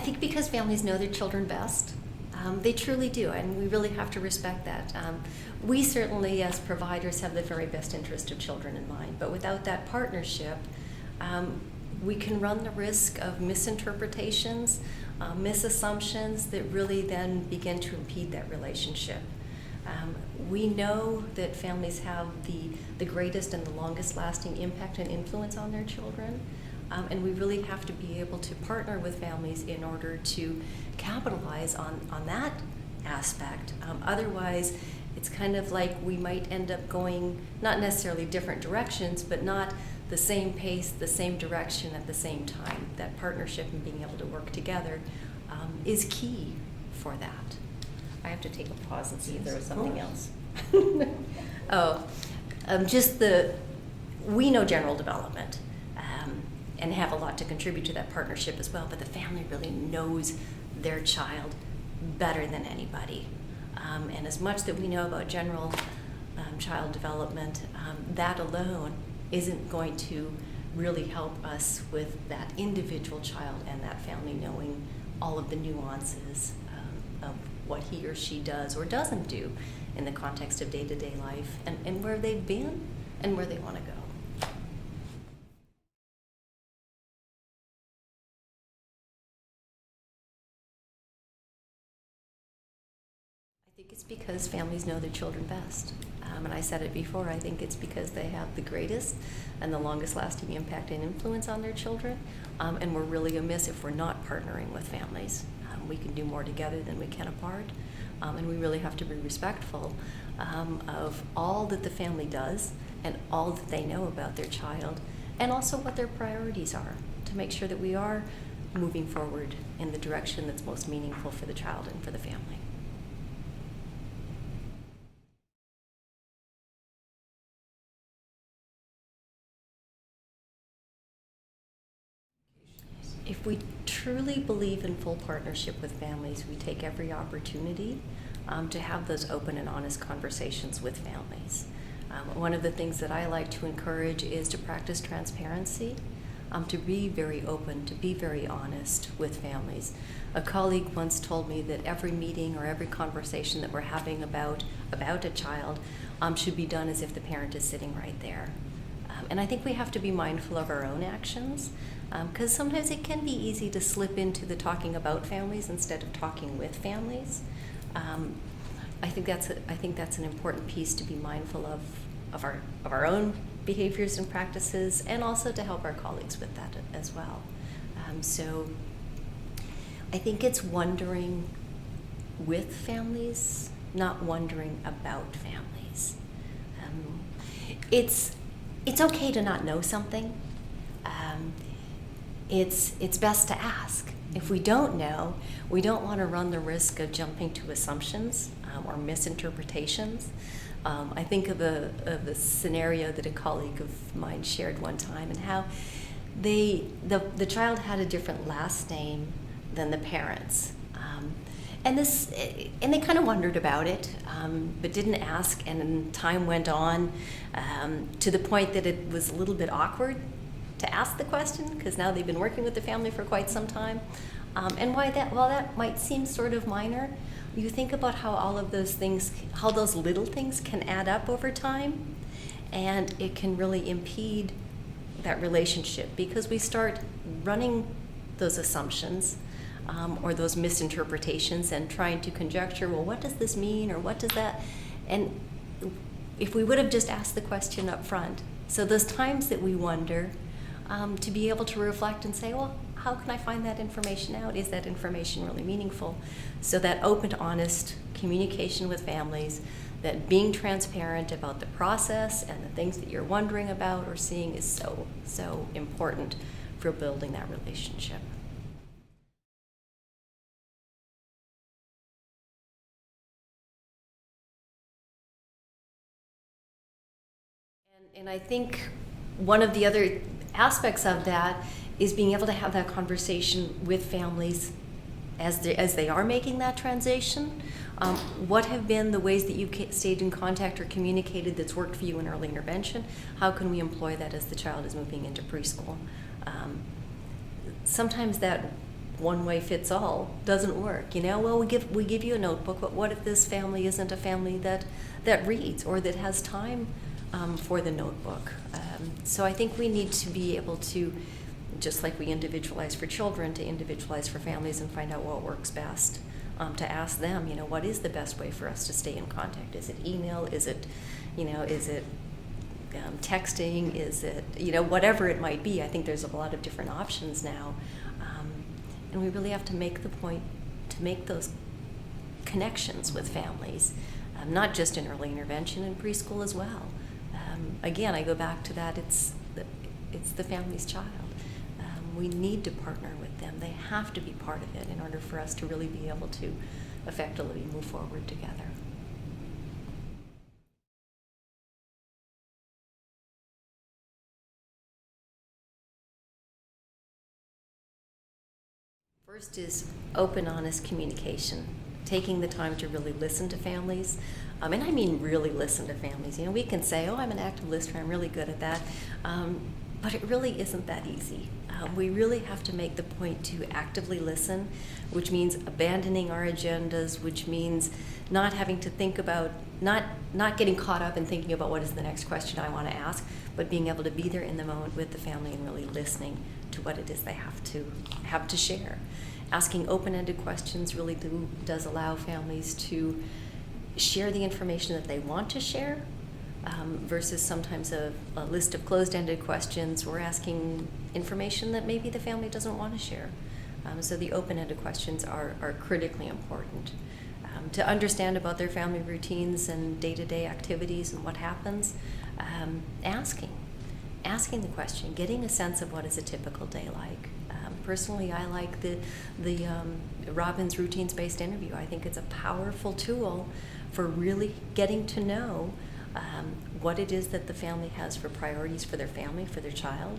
think because families know their children best. They truly do, and we really have to respect that. We certainly, as providers, have the very best interest of children in mind, but without that partnership, we can run the risk of misinterpretations, misassumptions that really then begin to impede that relationship. We know that families have the greatest and the longest lasting impact and influence on their children. And we really have to be able to partner with families in order to capitalize on that aspect. Otherwise, it's kind of like we might end up going not necessarily different directions, but not the same pace, the same direction at the same time. That partnership and being able to work together is key for that. I have to take a pause and see if there was something else. We know general development. And have a lot to contribute to that partnership as well, but the family really knows their child better than anybody. And as much that we know about general child development, that alone isn't going to really help us with that individual child and that family knowing all of the nuances of what he or she does or doesn't do in the context of day-to-day life, and where they've been and where they want to go. I think it's because families know their children best. And I said it before, I think it's because they have the greatest and the longest lasting impact and influence on their children. And we're really amiss if we're not partnering with families. We can do more together than we can apart. And we really have to be respectful of all that the family does and all that they know about their child, and also what their priorities are, to make sure that we are moving forward in the direction that's most meaningful for the child and for the family. If we truly believe in full partnership with families, we take every opportunity to have those open and honest conversations with families. One of the things that I like to encourage is to practice transparency, to be very open, to be very honest with families. A colleague once told me that every meeting or every conversation that we're having about a child should be done as if the parent is sitting right there. And I think we have to be mindful of our own actions, because sometimes it can be easy to slip into the talking about families instead of talking with families. I think that's an important piece to be mindful of our own behaviors and practices, and also to help our colleagues with that as well. So I think it's wondering with families, not wondering about families. It's okay to not know something. It's best to ask. If we don't know, we don't want to run the risk of jumping to assumptions or misinterpretations. I think of a scenario that a colleague of mine shared one time, and how the child had a different last name than the parents. And they kind of wondered about it, but didn't ask, and then time went on to the point that it was a little bit awkward to ask the question, because now they've been working with the family for quite some time. And while that might seem sort of minor, you think about how all of those things, how those little things can add up over time, and it can really impede that relationship, because we start running those assumptions or those misinterpretations and trying to conjecture, well, what does this mean, or what does that? And if we would have just asked the question up front, so those times that we wonder, to be able to reflect and say, well, how can I find that information out? Is that information really meaningful? So that open, honest communication with families, that being transparent about the process and the things that you're wondering about or seeing is so, so important for building that relationship. And I think one of the other aspects of that is being able to have that conversation with families as they are making that transition. What have been the ways that you stayed in contact or communicated that's worked for you in early intervention? How can we employ that as the child is moving into preschool? Sometimes that one way fits all doesn't work. Well, we give you a notebook, but what if this family isn't a family that reads or that has time for the notebook? So I think we need to be able to, just like we individualize for children, to individualize for families and find out what works best. To ask them, what is the best way for us to stay in contact? Is it email? Is it texting? Is it, whatever it might be? I think there's a lot of different options now. And we really have to make the point to make those connections with families, not just in early intervention and preschool as well. Again, I go back to that, it's the family's child. We need to partner with them. They have to be part of it in order for us to really be able to effectively move forward together. First is open, honest communication, taking the time to really listen to families. And I mean really listen to families. We can say, oh, I'm an active listener, I'm really good at that. But it really isn't that easy. We really have to make the point to actively listen, which means abandoning our agendas, which means not having to think about, not getting caught up in thinking about what is the next question I want to ask, but being able to be there in the moment with the family and really listening to what it is they have to share. Asking open-ended questions really does allow families to share the information that they want to share, versus sometimes a list of closed-ended questions. We're asking information that maybe the family doesn't want to share. So the open-ended questions are critically important. To understand about their family routines and day-to-day activities and what happens, asking the question, getting a sense of what is a typical day like. Personally, I like the Robbins routines-based interview. I think it's a powerful tool for really getting to know what it is that the family has for priorities for their family, for their child.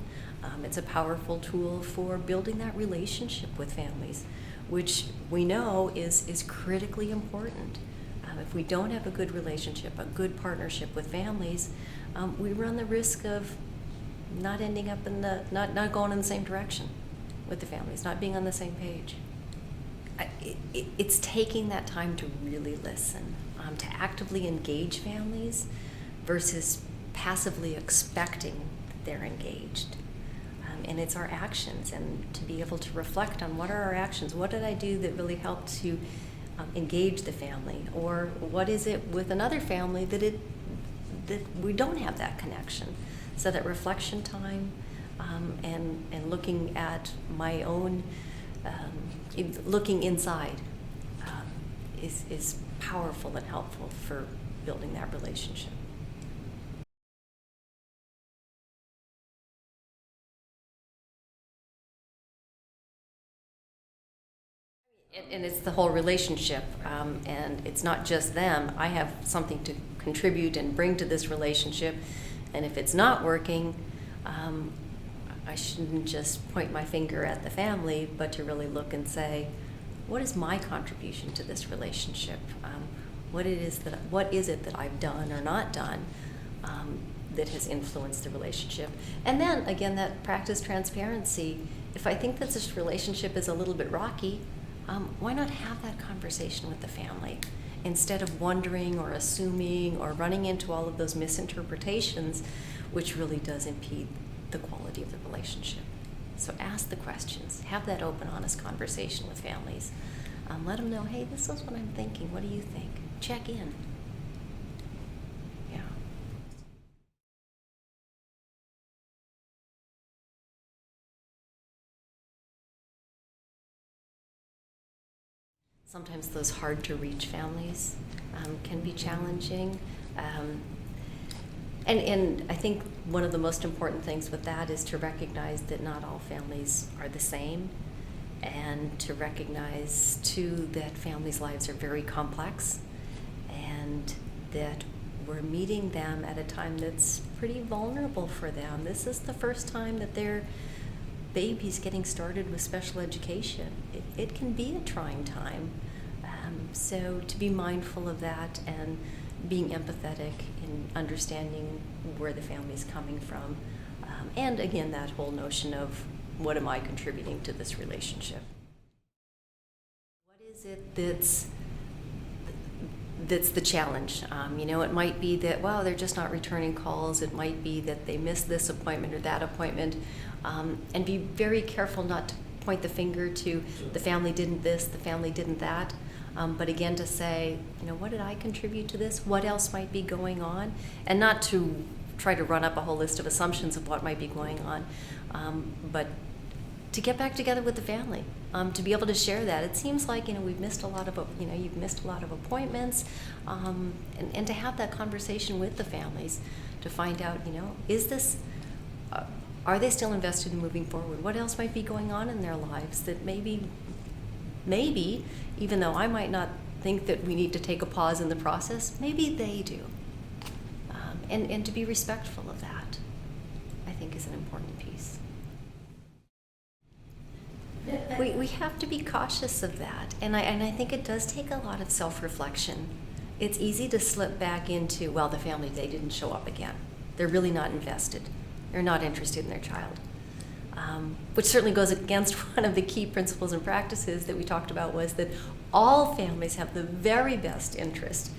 It's a powerful tool for building that relationship with families, which we know is critically important. If we don't have a good relationship, a good partnership with families, we run the risk of not ending up not going in the same direction with the families, not being on the same page. It's taking that time to really listen, to actively engage families versus passively expecting that they're engaged. And it's our actions, and to be able to reflect on what are our actions, what did I do that really helped to engage the family, or what is it with another family that we don't have that connection. So that reflection time and looking at my own, looking inside is powerful and helpful for building that relationship. And it's the whole relationship, and it's not just them. I have something to contribute and bring to this relationship, and if it's not working, I shouldn't just point my finger at the family, but to really look and say, what is my contribution to this relationship? What is it that I've done or not done that has influenced the relationship? And then again, that practice transparency. If I think that this relationship is a little bit rocky, why not have that conversation with the family instead of wondering or assuming or running into all of those misinterpretations, which really does impede the quality of the relationship. So ask the questions, have that open, honest conversation with families. Let them know, hey, this is what I'm thinking. What do you think? Check in. Yeah. Sometimes those hard-to-reach families can be challenging. And I think one of the most important things with that is to recognize that not all families are the same, and to recognize, too, that families' lives are very complex, and that we're meeting them at a time that's pretty vulnerable for them. This is the first time that their baby's getting started with special education. It can be a trying time. So to be mindful of that and being empathetic in understanding where the family's coming from. And again, that whole notion of what am I contributing to this relationship? Is it that's the challenge? It might be that, wow, they're just not returning calls. It might be that they missed this appointment or that appointment. And be very careful not to point the finger to the family didn't this, the family didn't that. But again, to say, what did I contribute to this? What else might be going on? And not to try to run up a whole list of assumptions of what might be going on, but to get back together with the family, to be able to share that. It seems like we've missed a lot of you've missed a lot of appointments, and to have that conversation with the families to find out is this are they still invested in moving forward? What else might be going on in their lives that maybe even though I might not think that we need to take a pause in the process, maybe they do, and to be respectful of that, I think, is an important piece. We have to be cautious of that, and I think it does take a lot of self-reflection. It's easy to slip back into, well, the family, they didn't show up again. They're really not invested. They're not interested in their child, which certainly goes against one of the key principles and practices that we talked about, was that all families have the very best interest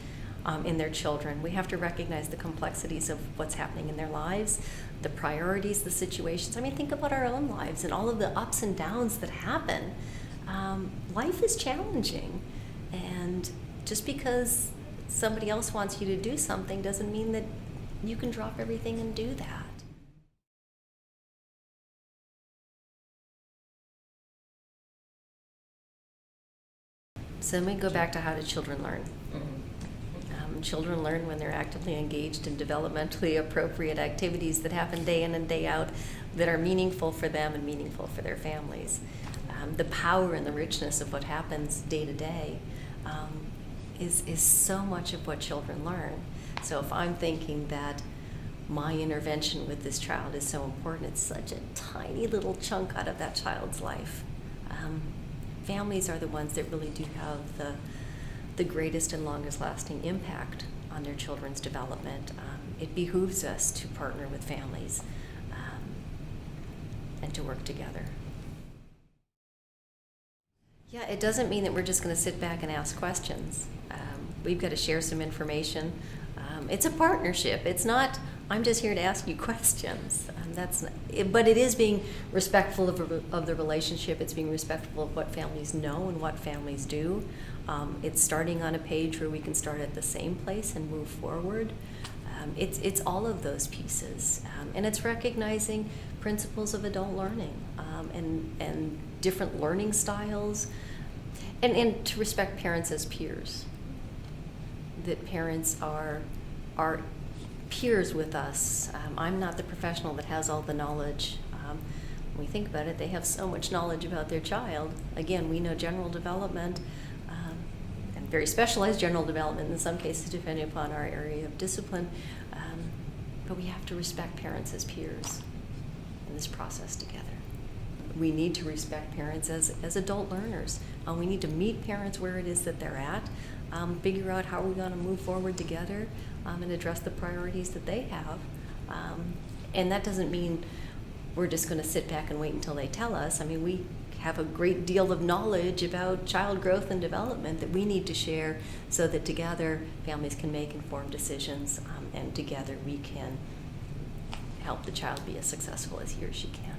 in their children. We have to recognize the complexities of what's happening in their lives, the priorities, the situations. I mean, think about our own lives and all of the ups and downs that happen. Life is challenging, and just because somebody else wants you to do something doesn't mean that you can drop everything and do that. So let me go back to, how do children learn? Children learn when they're actively engaged in developmentally appropriate activities that happen day in and day out, that are meaningful for them and meaningful for their families. The power and the richness of what happens day to day is so much of what children learn. So if I'm thinking that my intervention with this child is so important, it's such a tiny little chunk out of that child's life. Families are the ones that really do have the greatest and longest lasting impact on their children's development. It behooves us to partner with families and to work together. Yeah, it doesn't mean that we're just going to sit back and ask questions. We've got to share some information. It's a partnership. It's not, I'm just here to ask you questions. But it is being respectful of the relationship. It's being respectful of what families know and what families do. It's starting on a page where we can start at the same place and move forward. It's all of those pieces, and it's recognizing principles of adult learning, and different learning styles, and to respect parents as peers. That parents are peers with us. I'm not the professional that has all the knowledge. When we think about it, they have so much knowledge about their child. Again, we know general development, and very specialized general development in some cases, depending upon our area of discipline. But we have to respect parents as peers in this process together. We need to respect parents as adult learners. We need to meet parents where it is that they're at, figure out how we're going to move forward together, and address the priorities that they have. And that doesn't mean we're just going to sit back and wait until they tell us. I mean, we have a great deal of knowledge about child growth and development that we need to share, so that together families can make informed decisions, and together we can help the child be as successful as he or she can.